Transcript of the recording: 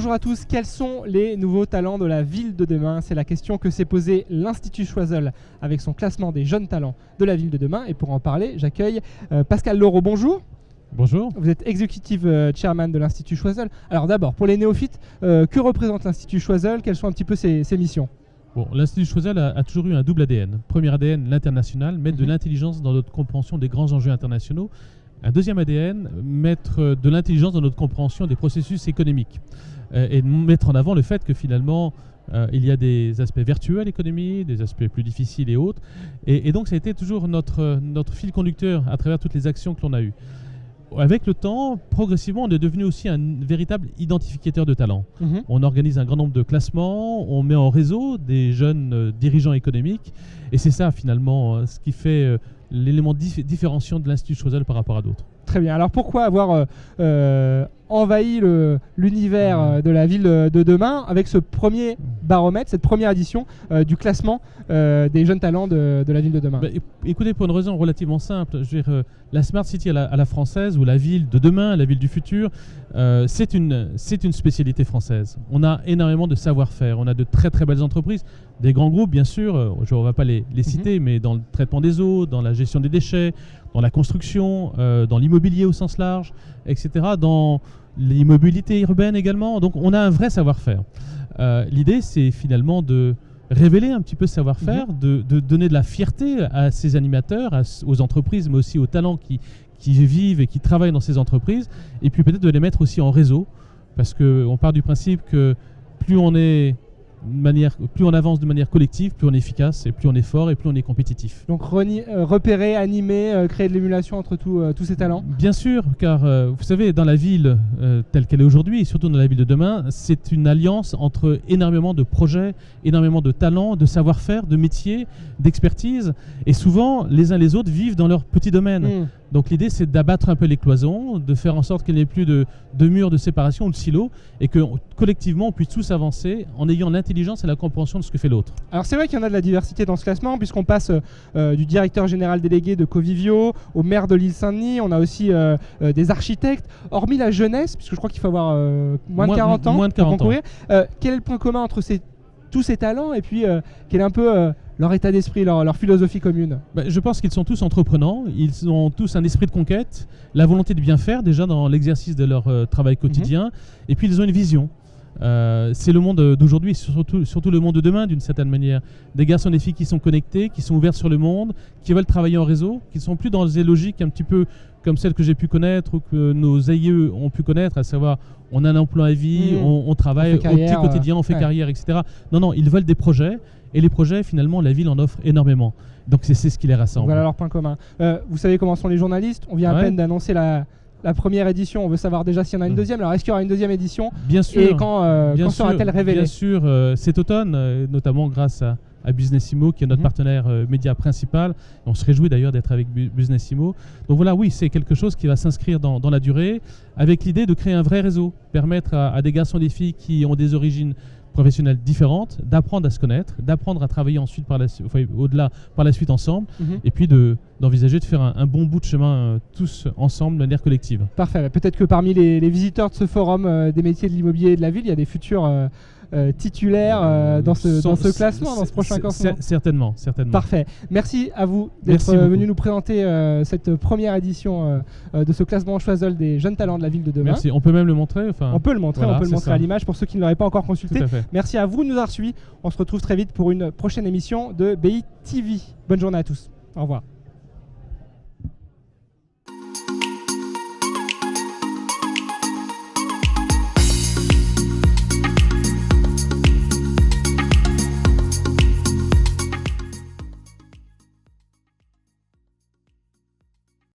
Bonjour à tous, quels sont les nouveaux talents de la ville de demain? C'est la question que s'est posée l'Institut Choiseul avec son classement des jeunes talents de la ville de demain. Et pour en parler, j'accueille Pascal Laureau. Bonjour. Bonjour. Vous êtes executive chairman de l'Institut Choiseul. Alors d'abord, pour les néophytes, que représente l'Institut Choiseul? Quelles sont un petit peu ses missions? Bon, l'Institut Choiseul a toujours eu un double ADN. Premier ADN, l'international, mettre de l'intelligence dans notre compréhension des grands enjeux internationaux. Un deuxième ADN, mettre de l'intelligence dans notre compréhension des processus économiques. Et mettre en avant le fait que finalement, il y a des aspects vertueux à l'économie, des aspects plus difficiles et autres. Et donc ça a été toujours notre fil conducteur à travers toutes les actions que l'on a eues. Avec le temps, progressivement, on est devenu aussi un véritable identificateur de talents. On organise un grand nombre de classements, on met en réseau des jeunes dirigeants économiques. Et c'est ça finalement ce qui fait l'élément différenciant de l'Institut Choiseul par rapport à d'autres. Très bien. Alors pourquoi avoir envahi l'univers de la ville de demain avec ce premier baromètre, cette première édition du classement des jeunes talents de la ville de demain? Écoutez, pour une raison relativement simple, je veux dire, la Smart City à la française, ou la ville de demain, la ville du futur, c'est une spécialité française. On a énormément de savoir-faire, on a de très très belles entreprises, des grands groupes bien sûr, on ne va pas les citer, mais dans le traitement des eaux, dans la gestion des déchets, dans la construction, dans l'immobilier au sens large, etc., dans l'immobilité urbaine également. Donc on a un vrai savoir-faire. L'idée, c'est finalement de révéler un petit peu ce savoir-faire, de donner de la fierté à ces animateurs, aux entreprises, mais aussi aux talents qui vivent et qui travaillent dans ces entreprises, et puis peut-être de les mettre aussi en réseau, parce qu'on part du principe que plus on avance de manière collective, plus on est efficace, et plus on est fort, et plus on est compétitif. Donc repérer, animer, créer de l'émulation entre tous ces talents? Bien sûr, car vous savez, dans la ville telle qu'elle est aujourd'hui, et surtout dans la ville de demain, c'est une alliance entre énormément de projets, énormément de talents, de savoir-faire, de métiers, d'expertise, et souvent, les uns les autres vivent dans leur petit domaine. Donc l'idée, c'est d'abattre un peu les cloisons, de faire en sorte qu'il n'y ait plus de murs de séparation ou de silos, et que collectivement, on puisse tous avancer en ayant l'intelligence et la compréhension de ce que fait l'autre. Alors c'est vrai qu'il y en a de la diversité dans ce classement, puisqu'on passe du directeur général délégué de Covivio au maire de l'île Saint-Denis, on a aussi des architectes, hormis la jeunesse, puisque je crois qu'il faut avoir moins de 40 ans pour concourir. Quel est le point commun entre tous ces talents, et puis quel est un peu leur état d'esprit, leur philosophie commune? Je pense qu'ils sont tous entreprenants, ils ont tous un esprit de conquête, la volonté de bien faire déjà dans l'exercice de leur travail quotidien, et puis ils ont une vision. C'est le monde d'aujourd'hui, surtout le monde de demain d'une certaine manière. Des garçons et des filles qui sont connectés, qui sont ouverts sur le monde, qui veulent travailler en réseau, qui ne sont plus dans des logiques un petit peu comme celles que j'ai pu connaître ou que nos aïeux ont pu connaître, à savoir on a un emploi à vie, on travaille au petit quotidien, on fait carrière, etc. Non, ils veulent des projets, et les projets, finalement, la ville en offre énormément. Donc c'est ce qui les rassemble. Voilà leur point commun. Vous savez comment sont les journalistes? On vient à peine d'annoncer la première édition, on veut savoir déjà s'il y en a une deuxième. Alors est-ce qu'il y aura une deuxième édition? Bien sûr. Et quand sera-t-elle révélée? Bien sûr, cet automne, notamment grâce à Businessimo, qui est notre partenaire média principal. On se réjouit d'ailleurs d'être avec Businessimo. Donc voilà, oui, c'est quelque chose qui va s'inscrire dans la durée, avec l'idée de créer un vrai réseau, permettre à des garçons et des filles qui ont des origines professionnelles différentes, d'apprendre à se connaître, d'apprendre à travailler ensuite au-delà par la suite ensemble, et puis d'envisager de faire un bon bout de chemin tous ensemble de manière collective. Parfait. Peut-être que parmi les visiteurs de ce forum des métiers de l'immobilier et de la ville, il y a des futurs titulaires dans ce classement, dans ce prochain classement. Certainement. Parfait. Merci à vous d'être venu nous présenter cette première édition de ce classement Choiseul des jeunes talents de la ville de demain. Merci. On peut même le montrer. On peut le montrer, à l'image pour ceux qui ne l'auraient pas encore consulté. Merci à vous de nous avoir suivis. On se retrouve très vite pour une prochaine émission de BI TV. Bonne journée à tous. Au revoir.